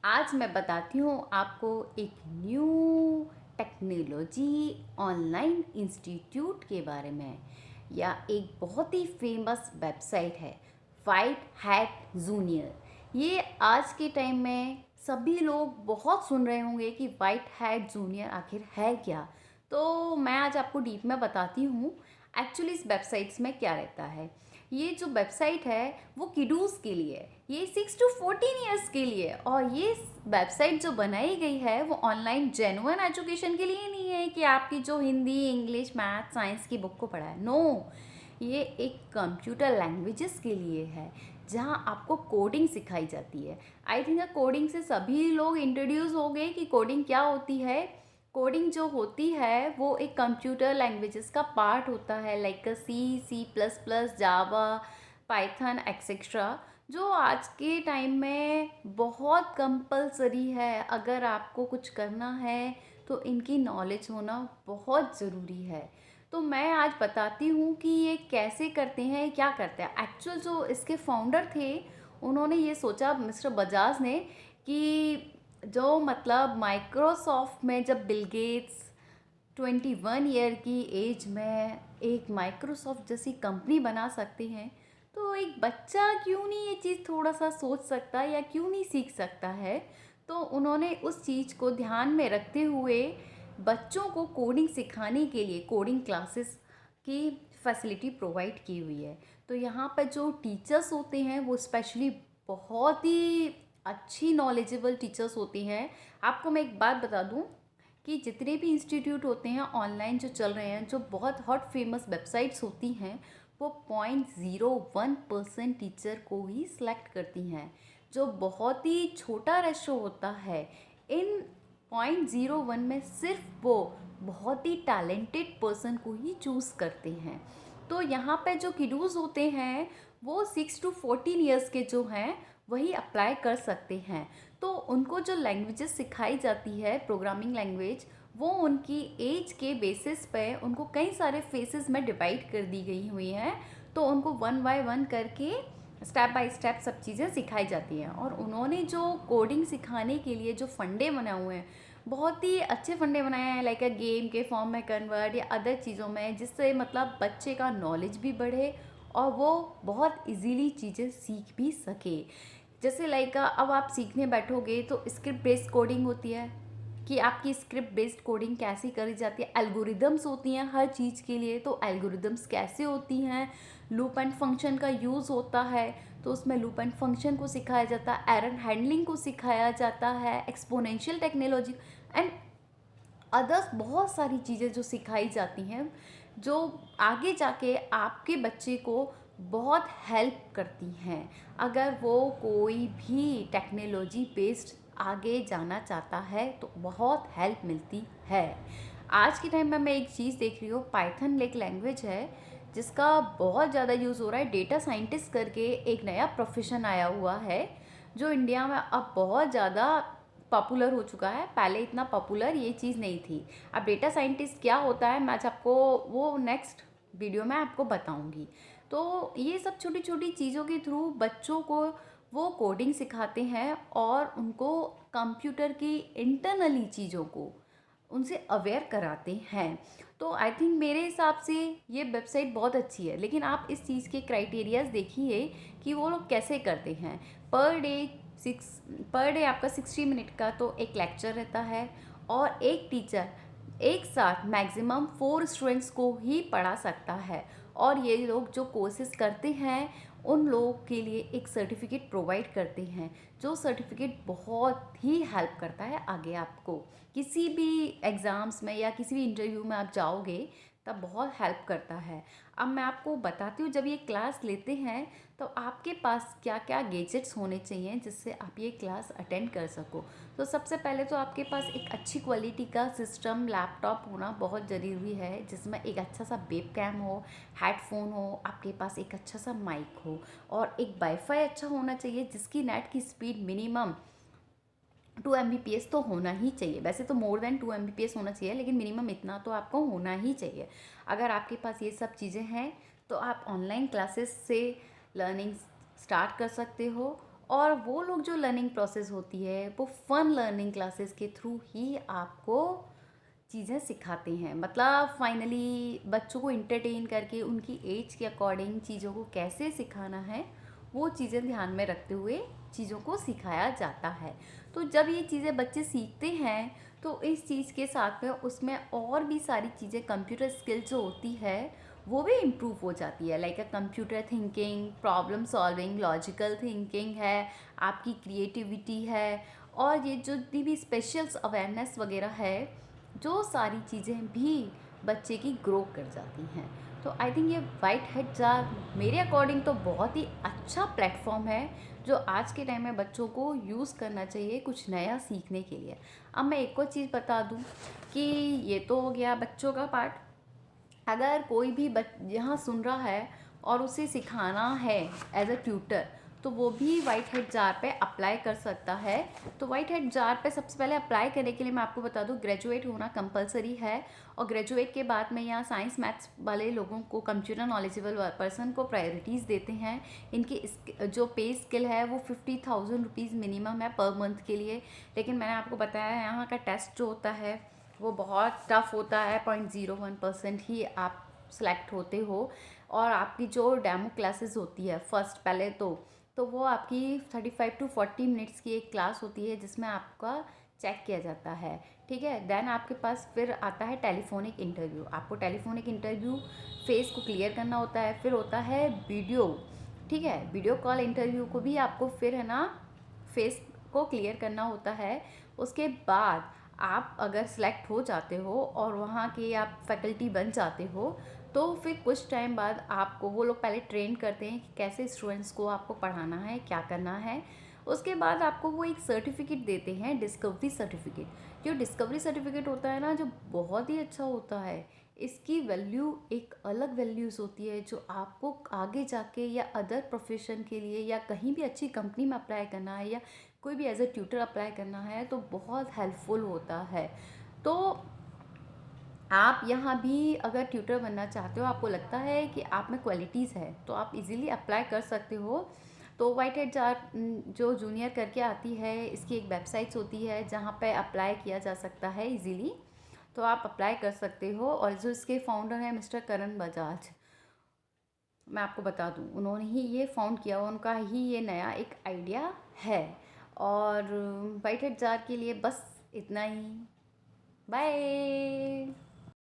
आज मैं बताती हूँ आपको एक न्यू टेक्नोलॉजी ऑनलाइन इंस्टीट्यूट के बारे में या एक बहुत ही फेमस वेबसाइट है वाइट हैट जूनियर। ये आज के टाइम में सभी लोग बहुत सुन रहे होंगे कि वाइट हैट जूनियर आखिर है क्या। तो मैं आज आपको डीप में बताती हूँ एक्चुअली इस वेबसाइट्स में क्या रहता है। ये जो वेबसाइट है वो किडूस के लिए है, ये 6 to 14 ईयर्स के लिए है। और ये वेबसाइट जो बनाई गई है वो ऑनलाइन जेन्युइन एजुकेशन के लिए नहीं है कि आपकी जो हिंदी इंग्लिश मैथ साइंस की बुक को पढ़ा है। नो, ये एक कंप्यूटर लैंग्वेजेस के लिए है जहाँ आपको कोडिंग सिखाई जाती है। आई थिंक कोडिंग से सभी लोग इंट्रोड्यूस हो गए कि कोडिंग क्या होती है। कोडिंग जो होती है वो एक कंप्यूटर लैंग्वेजेस का पार्ट होता है, लाइक C++, जावा, पाइथन एक्सेट्रा, जो आज के टाइम में बहुत कंपलसरी है। अगर आपको कुछ करना है तो इनकी नॉलेज होना बहुत ज़रूरी है। तो मैं आज बताती हूँ कि ये कैसे करते हैं, क्या करते हैं। एक्चुअल जो इसके फाउंडर थे उन्होंने ये सोचा, मिस्टर बजाज ने, कि जो मतलब माइक्रोसॉफ्ट में जब बिल गेट्स 21 ईयर की एज में एक माइक्रोसॉफ्ट जैसी कंपनी बना सकते हैं, तो एक बच्चा क्यों नहीं ये चीज़ थोड़ा सा सोच सकता या क्यों नहीं सीख सकता है। तो उन्होंने उस चीज़ को ध्यान में रखते हुए बच्चों को कोडिंग सिखाने के लिए कोडिंग क्लासेस की फैसिलिटी प्रोवाइड की हुई है। तो यहाँ पर जो टीचर्स होते हैं वो स्पेशली बहुत ही अच्छी नॉलेजेबल टीचर्स होती हैं। आपको मैं एक बात बता दूं कि जितने भी इंस्टीट्यूट होते हैं ऑनलाइन जो चल रहे हैं, जो बहुत हॉट फेमस वेबसाइट्स होती हैं, वो 0.01% टीचर को ही सिलेक्ट करती हैं, जो बहुत ही छोटा रेशो होता है। इन 0.01 में सिर्फ वो बहुत ही टैलेंटेड पर्सन को ही चूज़ करते हैं। तो यहाँ पे जो किडूज होते हैं वो 6 to 14 ईयर्स के जो हैं वही अप्लाई कर सकते हैं। तो उनको जो लैंग्वेजेस सिखाई जाती है, प्रोग्रामिंग लैंग्वेज, वो उनकी एज के बेसिस पे उनको कई सारे फेसेस में डिवाइड कर दी गई हुई हैं। तो उनको वन बाय वन करके स्टेप बाय स्टेप सब चीज़ें सिखाई जाती हैं। और उन्होंने जो कोडिंग सिखाने के लिए जो फंडे बनाए हुए हैं, बहुत ही अच्छे फंडे बनाए हैं, लाइक अ गेम के फॉर्म में कन्वर्ट या अदर चीज़ों में, जिससे मतलब बच्चे का नॉलेज भी बढ़े और वो बहुत इजीली चीज़ें सीख भी सके। जैसे लाइक अब आप सीखने बैठोगे तो स्क्रिप्ट बेस्ड कोडिंग होती है कि आपकी स्क्रिप्ट बेस्ड कोडिंग कैसी करी जाती है। एल्गोरिदम्स होती हैं हर चीज़ के लिए, तो एल्गोरिदम्स कैसे होती हैं। लूप एंड फंक्शन का यूज़ होता है, तो उसमें लूप एंड फंक्शन को सिखाया जाता है, एरर हैंडलिंग को सिखाया जाता है, एक्सपोनेंशियल टेक्नोलॉजी एंड अदर्स बहुत सारी चीज़ें जो सिखाई जाती हैं, जो आगे जाके आपके बच्चे को बहुत हेल्प करती हैं। अगर वो कोई भी टेक्नोलॉजी बेस्ड आगे जाना चाहता है तो बहुत हेल्प मिलती है। आज के टाइम में मैं एक चीज़ देख रही हूँ, पाइथन एक लैंग्वेज है जिसका बहुत ज़्यादा यूज़ हो रहा है। डेटा साइंटिस्ट करके एक नया प्रोफेशन आया हुआ है जो इंडिया में अब बहुत ज़्यादा पॉपुलर हो चुका है। पहले इतना पॉपुलर ये चीज़ नहीं थी। अब डेटा साइंटिस्ट क्या होता है मैं आज आपको वो नेक्स्ट वीडियो में आपको बताऊंगी। तो ये सब छोटी छोटी चीज़ों के थ्रू बच्चों को वो कोडिंग सिखाते हैं और उनको कंप्यूटर की इंटरनली चीज़ों को उनसे अवेयर कराते हैं। तो आई थिंक मेरे हिसाब से ये वेबसाइट बहुत अच्छी है, लेकिन आप इस चीज़ के क्राइटेरियाज देखिए कि वो लोग कैसे करते हैं। Per day six per day आपका 60 मिनट का तो एक लेक्चर रहता है, और एक टीचर एक साथ मैक्सिमम 4 स्टूडेंट्स को ही पढ़ा सकता है। और ये लोग जो कोर्सेज करते हैं उन लोगों के लिए एक सर्टिफिकेट प्रोवाइड करते हैं, जो सर्टिफिकेट बहुत ही हेल्प करता है आगे आपको किसी भी एग्ज़ाम्स में या किसी भी इंटरव्यू में आप जाओगे तब बहुत हेल्प करता है। अब मैं आपको बताती हूँ, जब ये क्लास लेते हैं तो आपके पास क्या क्या गैजेट्स होने चाहिए जिससे आप ये क्लास अटेंड कर सको। तो सबसे पहले तो आपके पास एक अच्छी क्वालिटी का सिस्टम लैपटॉप होना बहुत ज़रूरी है, जिसमें एक अच्छा सा वेब कैम हो, हेडफोन हो, आपके पास एक अच्छा सा माइक हो, और एक वाईफाई अच्छा होना चाहिए जिसकी नेट की स्पीड मिनिमम 2 Mbps तो होना ही चाहिए। वैसे तो मोर देन 2 Mbps होना चाहिए, लेकिन मिनिमम इतना तो आपको होना ही चाहिए। अगर आपके पास ये सब चीज़ें हैं तो आप ऑनलाइन क्लासेस से लर्निंग स्टार्ट कर सकते हो। और वो लोग जो लर्निंग प्रोसेस होती है वो फन लर्निंग क्लासेस के थ्रू ही आपको चीज़ें सिखाते हैं। मतलब फाइनली बच्चों को इंटरटेन करके उनकी एज के अकॉर्डिंग चीज़ों को कैसे सिखाना है वो चीज़ें ध्यान में रखते हुए चीज़ों को सिखाया जाता है। तो जब ये चीज़ें बच्चे सीखते हैं तो इस चीज़ के साथ में उसमें और भी सारी चीज़ें कंप्यूटर स्किल्स जो होती है वो भी इम्प्रूव हो जाती है। Like a computer thinking, problem solving, logical thinking है, आपकी क्रिएटिविटी है, और ये जो भी स्पेशल्स अवेयरनेस वगैरह है, जो सारी चीज़ें भी बच्चे की ग्रो कर जाती हैं। तो आई थिंक ये वाइट हेड जार मेरे अकॉर्डिंग तो बहुत ही अच्छा प्लेटफॉर्म है जो आज के टाइम में बच्चों को यूज़ करना चाहिए कुछ नया सीखने के लिए। अब मैं एक और चीज़ बता दूं कि ये तो हो गया बच्चों का पार्ट। अगर कोई भी यहाँ सुन रहा है और उसे सिखाना है एज अ ट्यूटर, तो वो भी वाइट हेड जार पे अप्लाई कर सकता है। तो वाइट हेड जार पे सबसे पहले अप्लाई करने के लिए मैं आपको बता दूं ग्रेजुएट होना कंपलसरी है। और ग्रेजुएट के बाद में यहाँ साइंस मैथ्स वाले लोगों को, कंप्यूटर नॉलेजेबल पर्सन को प्रायोरिटीज़ देते हैं। इनकी जो पे स्किल है वो 50,000 रुपीज़ मिनिमम है पर मंथ के लिए। लेकिन मैंने आपको बताया यहाँ का टेस्ट जो होता है वो बहुत टफ होता है, 0.01% ही आप सेलेक्ट होते हो। और आपकी जो डेमो क्लासेस होती है फर्स्ट पहले तो वो आपकी 35 to 40 मिनट्स की एक क्लास होती है जिसमें आपका चेक किया जाता है। ठीक है, देन आपके पास फिर आता है टेलीफोनिक इंटरव्यू। आपको टेलीफोनिक इंटरव्यू फेस को क्लियर करना होता है। फिर होता है वीडियो, ठीक है, वीडियो कॉल इंटरव्यू को भी आपको फिर है ना फेस को क्लियर करना होता है। उसके बाद आप अगर सेलेक्ट हो जाते हो और वहाँ के आप फैकल्टी बन जाते हो तो फिर कुछ टाइम बाद आपको वो लोग पहले ट्रेन करते हैं कि कैसे स्टूडेंट्स को आपको पढ़ाना है, क्या करना है। उसके बाद आपको वो एक सर्टिफिकेट देते हैं, डिस्कवरी सर्टिफिकेट। जो डिस्कवरी सर्टिफिकेट होता है ना, जो बहुत ही अच्छा होता है। इसकी वैल्यू एक अलग वैल्यूज़ होती है जो आपको आगे जाके या अदर प्रोफेशन के लिए या कहीं भी अच्छी कंपनी में अप्लाई करना है या कोई भी एज अ ट्यूटर अप्लाई करना है तो बहुत हेल्पफुल होता है। तो आप यहाँ भी अगर ट्यूटर बनना चाहते हो, आपको लगता है कि आप में क्वालिटीज़ है, तो आप इजीली अप्लाई कर सकते हो। तो वाइट हेड जार जो जूनियर करके आती है, इसकी एक वेबसाइट्स होती है जहाँ पे अप्लाई किया जा सकता है इजीली। तो आप अप्लाई कर सकते हो। और जो इसके फाउंडर हैं मिस्टर करण बजाज, मैं आपको बता दूं उन्होंने ही ये फाउंड किया, उनका ही ये नया एक आइडिया है। और वाइट हेड जार के लिए बस इतना ही। बाय।